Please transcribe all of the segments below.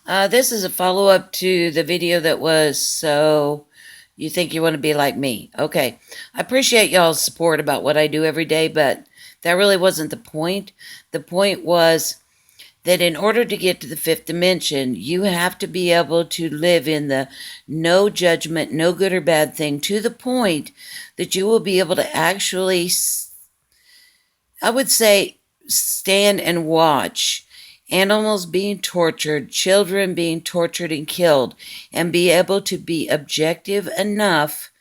This is a follow-up to the video that was so you think you want to be like me. Okay. I appreciate y'all's support about what I do every day, but that really wasn't the point. The point was that in order to get to the fifth dimension, you have to be able to live in the no judgment, no good or bad thing to the point that you will be able to actually, I would say, stand and watch animals being tortured, children being tortured and killed, and be able to be objective enough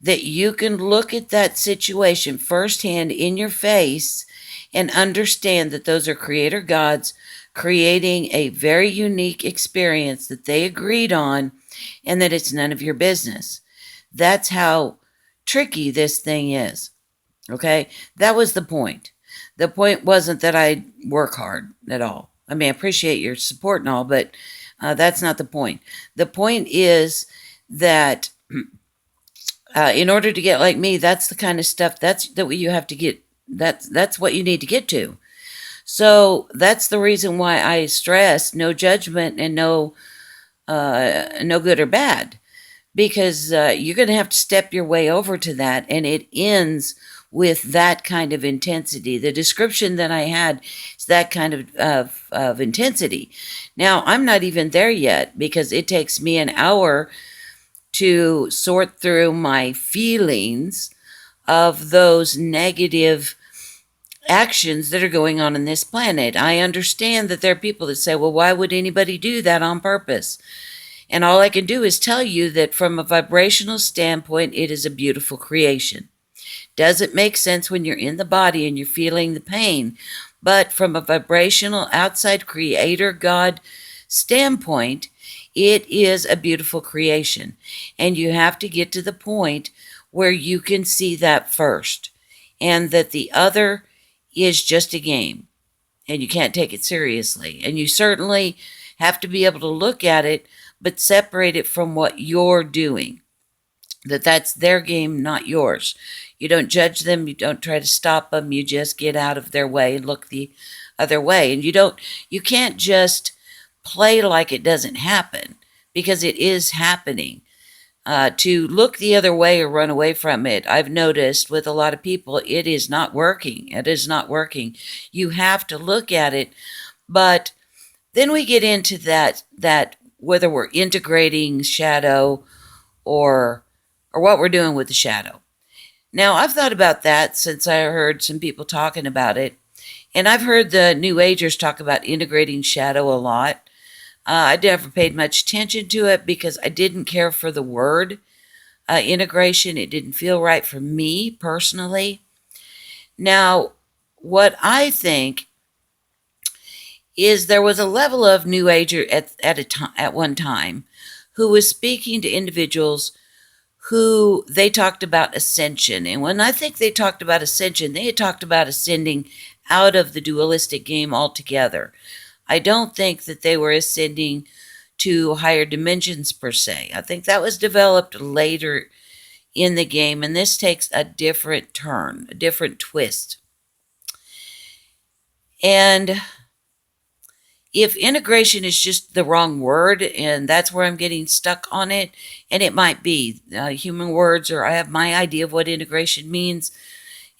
that you can look at that situation firsthand in your face and understand that those are creator gods creating a very unique experience that they agreed on and that it's none of your business. That's how tricky this thing is. Okay? That was the point. The point wasn't that I work hard at all. I mean, I appreciate your support and all, but that's not the point. The point is that in order to get like me, that's the kind of stuff that what you have to get. That's what you need to get to. So that's the reason why I stress no judgment and no good or bad, because you're going to have to step your way over to that, and it ends with that kind of intensity. The description that I had is that kind of intensity. Now, I'm not even there yet because it takes me an hour to sort through my feelings of those negative actions that are going on this planet. I understand that there are people that say, well, why would anybody do that on purpose? And all I can do is tell you that from a vibrational standpoint, it is a beautiful creation. Does it make sense when you're in the body and you're feeling the pain? But from a vibrational outside creator God standpoint, it is a beautiful creation. And you have to get to the point where you can see that first, and that the other is just a game and you can't take it seriously. And you certainly have to be able to look at it, but separate it from what you're doing. That's their game, not yours. You don't judge them, you don't try to stop them, you just get out of their way and look the other way. And you can't just play like it doesn't happen, because it is happening. To look the other way or run away from it, I've noticed with a lot of people, it is not working. It is not working. You have to look at it. But then we get into that whether we're integrating shadow or what we're doing with the shadow. Now, I've thought about that since I heard some people talking about it. And I've heard the New Agers talk about integrating shadow a lot. I never paid much attention to it because I didn't care for the word integration. It didn't feel right for me personally. Now, what I think is there was a level of New Ager at one time who was speaking to individuals who they talked about ascension. And when I think they talked about ascension, they had talked about ascending out of the dualistic game altogether. I don't think that they were ascending to higher dimensions per se. I think that was developed later in the game, and this takes a different turn, a different twist. And if integration is just the wrong word, and that's where I'm getting stuck on it, and it might be human words, or I have my idea of what integration means,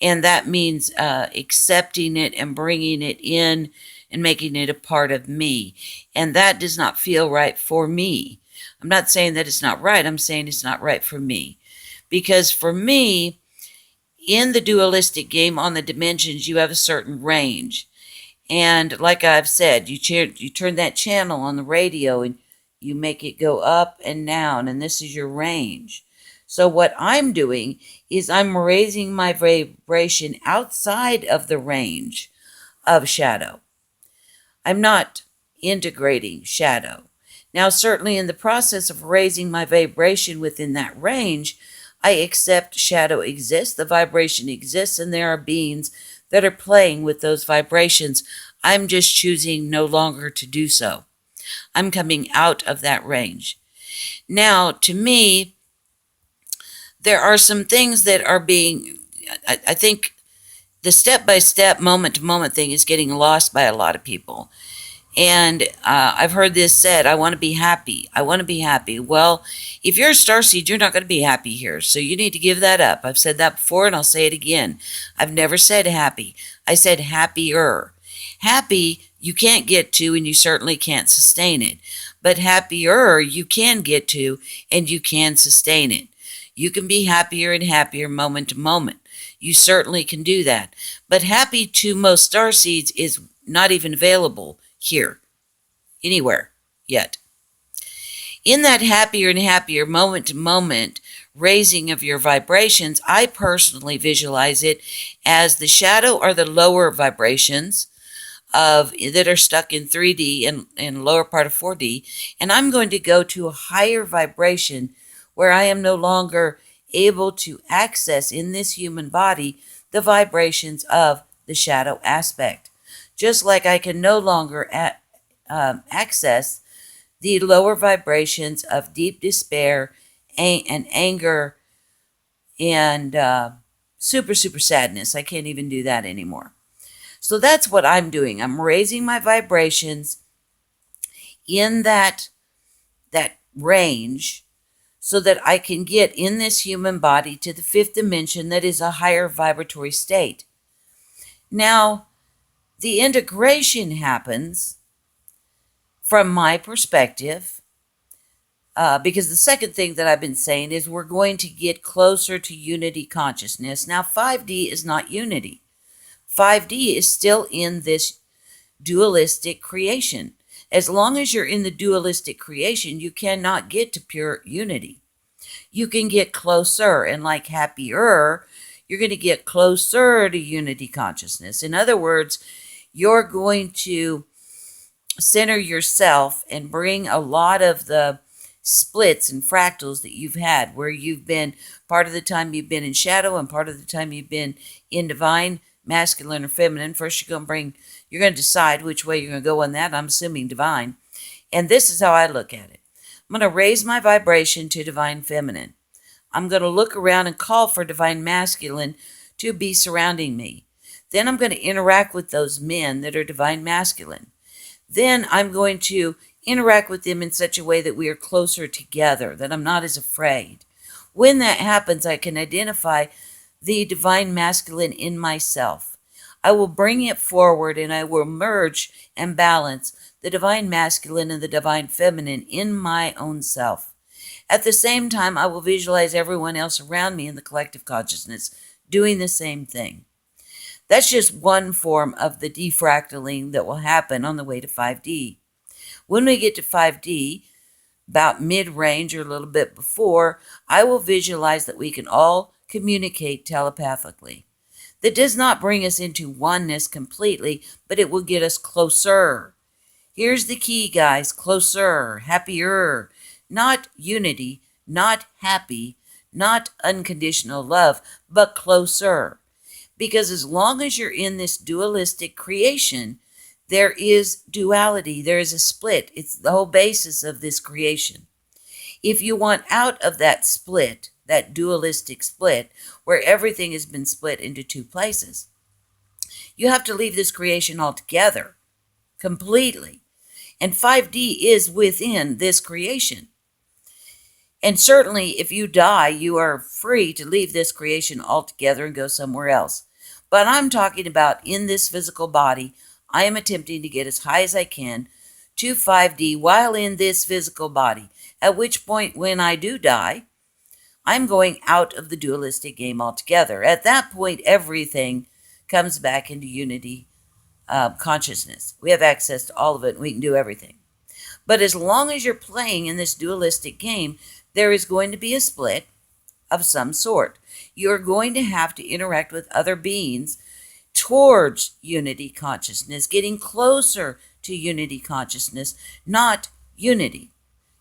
and that means accepting it and bringing it in and making it a part of me. And that does not feel right for me. I'm not saying that it's not right. I'm saying it's not right for me. Because for me, in the dualistic game on the dimensions, you have a certain range. And like I've said, you turn that channel on the radio and you make it go up and down, and this is your range. So what I'm doing is I'm raising my vibration outside of the range of shadow. I'm not integrating shadow. Now, certainly in the process of raising my vibration within that range, I accept shadow exists, the vibration exists, and there are beings that are playing with those vibrations. I'm just choosing no longer to do so. I'm coming out of that range. Now, to me, there are some things that are being, I think the step-by-step, moment-to-moment thing is getting lost by a lot of people. And I've heard this said, I want to be happy. I want to be happy. Well, if you're a starseed, you're not going to be happy here. So you need to give that up. I've said that before and I'll say it again. I've never said happy. I said happier. Happy, you can't get to and you certainly can't sustain it. But happier, you can get to and you can sustain it. You can be happier and happier moment to moment. You certainly can do that. But happy to most starseeds is not even available here, anywhere yet. In that happier and happier moment to moment raising of your vibrations, I personally visualize it as the shadow or the lower vibrations of that are stuck in 3D and lower part of 4D, and I'm going to go to a higher vibration where I am no longer able to access in this human body the vibrations of the shadow aspect. Just like I can no longer access the lower vibrations of deep despair and anger and super, super sadness. I can't even do that anymore. So that's what I'm doing. I'm raising my vibrations in that range so that I can get in this human body to the fifth dimension that is a higher vibratory state. Now, the integration happens from my perspective, because the second thing that I've been saying is we're going to get closer to unity consciousness. Now, 5D is not unity. 5D is still in this dualistic creation. As long as you're in the dualistic creation, you cannot get to pure unity. You can get closer, and like happier, you're going to get closer to unity consciousness. In other words, you're going to center yourself and bring a lot of the splits and fractals that you've had, where you've been part of the time you've been in shadow and part of the time you've been in divine, masculine or feminine. First you're going to decide which way you're going to go on that. I'm assuming divine. And this is how I look at it. I'm going to raise my vibration to divine feminine. I'm going to look around and call for divine masculine to be surrounding me. Then I'm going to interact with those men that are divine masculine. Then I'm going to interact with them in such a way that we are closer together, that I'm not as afraid. When that happens, I can identify the divine masculine in myself. I will bring it forward and I will merge and balance the divine masculine and the divine feminine in my own self. At the same time, I will visualize everyone else around me in the collective consciousness doing the same thing. That's just one form of the defractaling that will happen on the way to 5D. When we get to 5D, about mid-range or a little bit before, I will visualize that we can all communicate telepathically. That does not bring us into oneness completely, but it will get us closer. Here's the key, guys. Closer, happier. Not unity, not happy, not unconditional love, but closer. Because as long as you're in this dualistic creation, there is duality. There is a split. It's the whole basis of this creation. If you want out of that split, that dualistic split, where everything has been split into two places, you have to leave this creation altogether, completely. And 5D is within this creation. And certainly, if you die, you are free to leave this creation altogether and go somewhere else. But I'm talking about in this physical body, I am attempting to get as high as I can to 5D while in this physical body. At which point, when I do die, I'm going out of the dualistic game altogether. At that point, everything comes back into unity consciousness. We have access to all of it, and we can do everything. But as long as you're playing in this dualistic game, there is going to be a split of some sort. You're going to have to interact with other beings towards unity consciousness, getting closer to unity consciousness, not unity.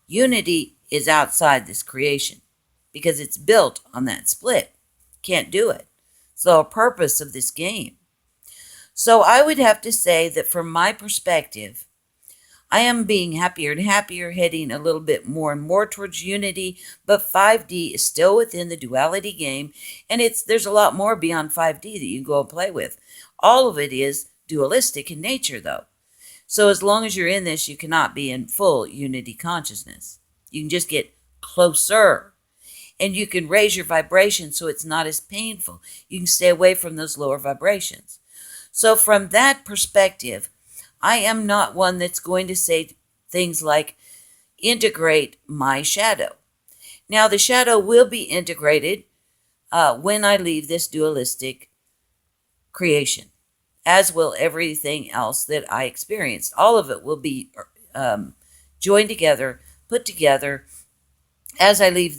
Unity is outside this creation because it's built on that split. Can't do it. So, a purpose of this game. So, I would have to say that from my perspective, I am being happier and happier, heading a little bit more and more towards unity, but 5D is still within the duality game, and there's a lot more beyond 5D that you can go and play with. All of it is dualistic in nature, though. So as long as you're in this, you cannot be in full unity consciousness. You can just get closer. And you can raise your vibration so it's not as painful. You can stay away from those lower vibrations. So from that perspective, I am not one that's going to say things like integrate my shadow. Now, the shadow will be integrated when I leave this dualistic creation, as will everything else that I experienced. All of it will be joined together, put together as I leave